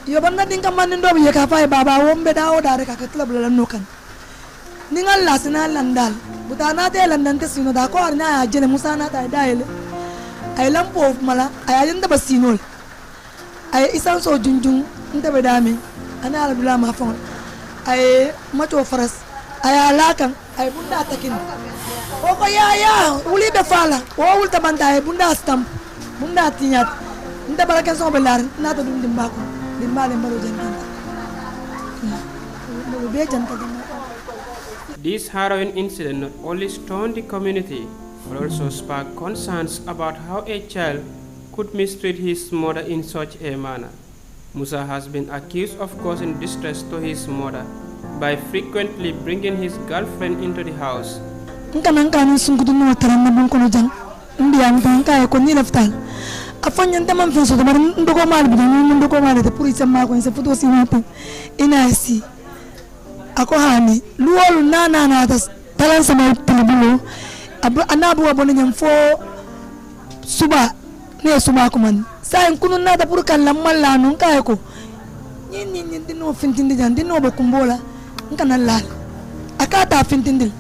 yo banna dinka man ndo be ka fay baba wombe dawo dare ka katla bla nokan ningal lasna landal butana te landan te sino da ko arna ya jele musa na ta daile ay lampo mala ay ajenda basinol ay isan so junjun nda be dame ana albula ma fon ay mato faras ay alakan ay bunda takin o ko ya uli be fala o ulta banda ay bunda stamp bunda tinyat nda baraka so be lar na to dum dimbako dimbale mbalo janganta be janganta. This harrowing incident not only stunned the community, but also sparked concerns about how a child could mistreat his mother in such a manner. Musa has been accused of causing distress to his mother by frequently bringing his girlfriend into the house. Afanya ndama mfenso tabari ndoko mali bidani ndoko mali te puri sama ko nse futo si wapi ina si ako hani luolu na tas talan sama tulubulo anabu abone nyamfo suba ne suba ko man sa en kunu na ta pur kan lamal la non kay ko nyin dino fintindi jan dino be kumbola ngana lal akata fintindil.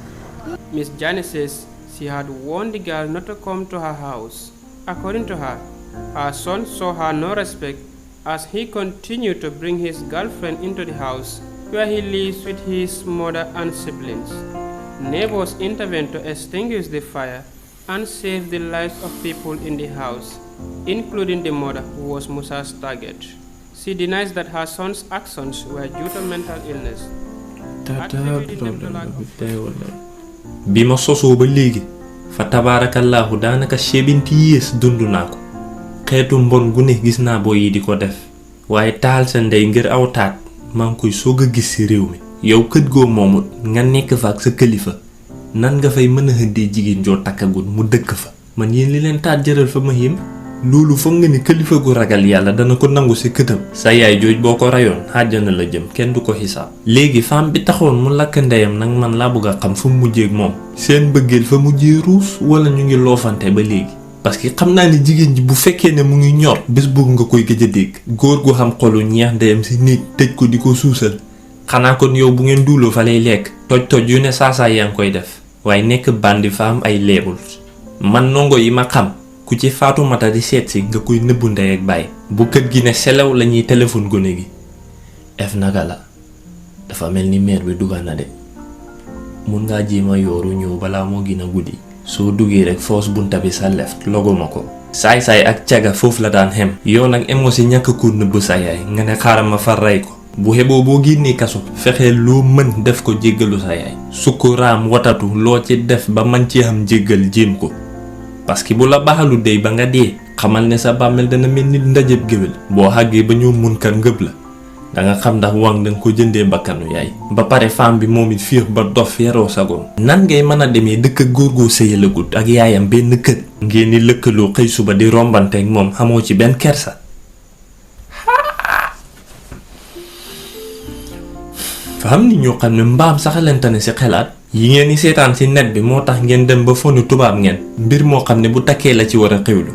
Miss Jane says she had warned the girl not to come to her house. According to her son saw her no respect as he continued to bring his girlfriend into the house where he lives with his mother and siblings. Neighbors intervened to extinguish the fire and save the lives of people in the house, including the mother who was Musa's target. She denies that her son's actions were due to mental illness. Bima soso ba legi fa tabarakallahu danaka shebinti yes dundu nako xeetu mbon gu ne gis naa boo yi di ko def waaye taal sa ndey ngir aw taat maa ngi koy soog a gis ci réew mi yow kët goo moomut nga nekk fa ak sa kilifa nan nga fay mën a xëddee jigéen joo takkagul mu dëkk fa man yéen li leen taat jëral fa ma yim loolu foog nga ni kilifa gu ragal yàlla dana ko nangu ci këtam sa yaay jooj boo ko rayoon xàjjana la jëm kenn du ko xisaab léegi femme bi taxoon mu lakk ndeyam nag man laa bëgg a xam fu mu mujjeeg moom seen bëggeel fa mujjee ruus wala ñu ngi loofante ba léegi parce que xam naa ni jigéen ji bu fekkee ne mu ngi ñor bés boobu nga koy gëj a dégg góor gu xam xolu ñeex ndeyam ci néeg tëj ko di ko suusal xanaa kon yow bu ngeen duuloo fa lay lekk toj yu ne saasaa yaa ngi koy def waaye nekk bandi fa am ay leebul man nongo yi ma xam ku ci faatu mata di seet si nga koy nëbbu ndey ak bàyyi bu kër gi ne selew la ñuy téléphone gone gi ef naga la dafa mel ni meer bi dugal na de mun ngaa jéema yooru ñëw balaa moo gën a guddi soo duggee rek foos bunta bi sa left logo ma ko saay-saay ak caga foofu la daan xem yow nag emo si ñàkk ko nëbb sa yaay nga ne xaaral ma far rey ko bu xeboo boo génnee kaso fexeel loo mën def ko jéggalu sa yaay sukkuraam watatu loo ci def ba man ci am jéggal jéem ko parce que bu la baaxalu dey ba nga dee xamal ne sa bàmmeel dana mel ni ndajeb géwél boo xàggee ba ñoo mun ka ngëb la danga xam ndax wang danga ko jëndee bakkanu yaay ba pare femme bi moom it fiix ba dof yaroo sagoon nan ngay mën a demee dëkk ak góor goo sëyalagut ak yaayam benn kër ngeen ni lëkkaloo xëy suba di rombante ak moom xamoo ci benn kersa fa xam ni ñoo xam ne mbaam saxalante ne ci xelaat yi ngeen ni seetaan ci net bi moo tax ngeen dem ba fonu tubaab ngeen mbir moo xam ne bu takkee la ci war a xewlu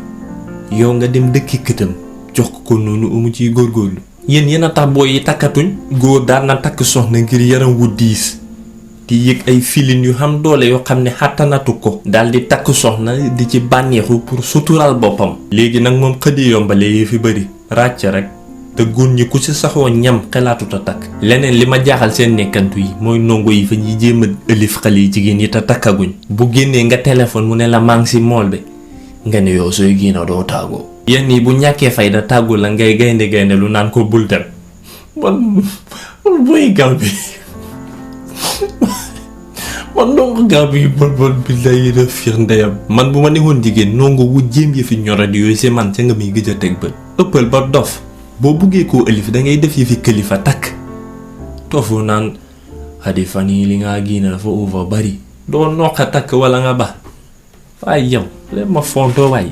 yow nga dem dëkki këtam jox ko noonu umu ciy góorgóorlu yéen a tax boo yi takkatuñ góor daan na takk soxna ngir yaram wu diis di yëg ay filin yu xam doole yoo xam ne xàttanatu ko daal di takk soxna di ci bànneexu pour sutural boppam léegi nag moom xëdi yombale yi fi bëri ràcc rek te góor ñi ku ci saxoo ñam xelaatut a takk leneen li ma jaaxal seen nekkantu yi mooy ndongo yi fa ñuy jéem a ëlif xale yi jigéen yi te takkaguñ bu génnee nga téléphone mu ne la maa ngi ci mool bi nga ne yow sooy génn doo tàggoo yenn yi bu ñàkkee fayda tàggu la ngay gaynde lu naan ko bul dem man booy gaaw bi man ndongo gaaw bi bon bi lay def fiir ndeyam man bu ma newoon jigéen ndongo wu jéem yi fi ñoradi yooyu si man ca nga muy gëj a teg bët ëppal ba dof boo buggee koo ëlif dangay def yi fi kilifa takk tofu naan xadi fan yi li nga génn dafa over bari doo noqa takk wala nga ba waaye yow lépp ma fontoo waay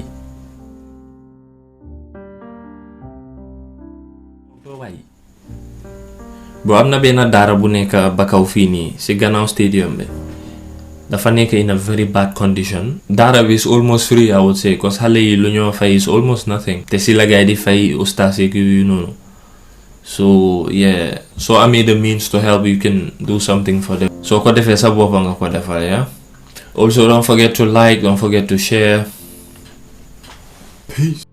boo am na benn daara bu nekk Bakaw fii nii ci gannaaw stadium bi dafa nekk in a very bad condition daara bi is almost free I would say cause xale yi lu ñoo fay is almost nothing te ci la gaay di fay ustaas yeeg yu noonu So yeah, so I made the means to help, you can do something for them. So ko defee sa boppa nga ko defal, yeah. Also don't forget to like, don't forget to share. Peace.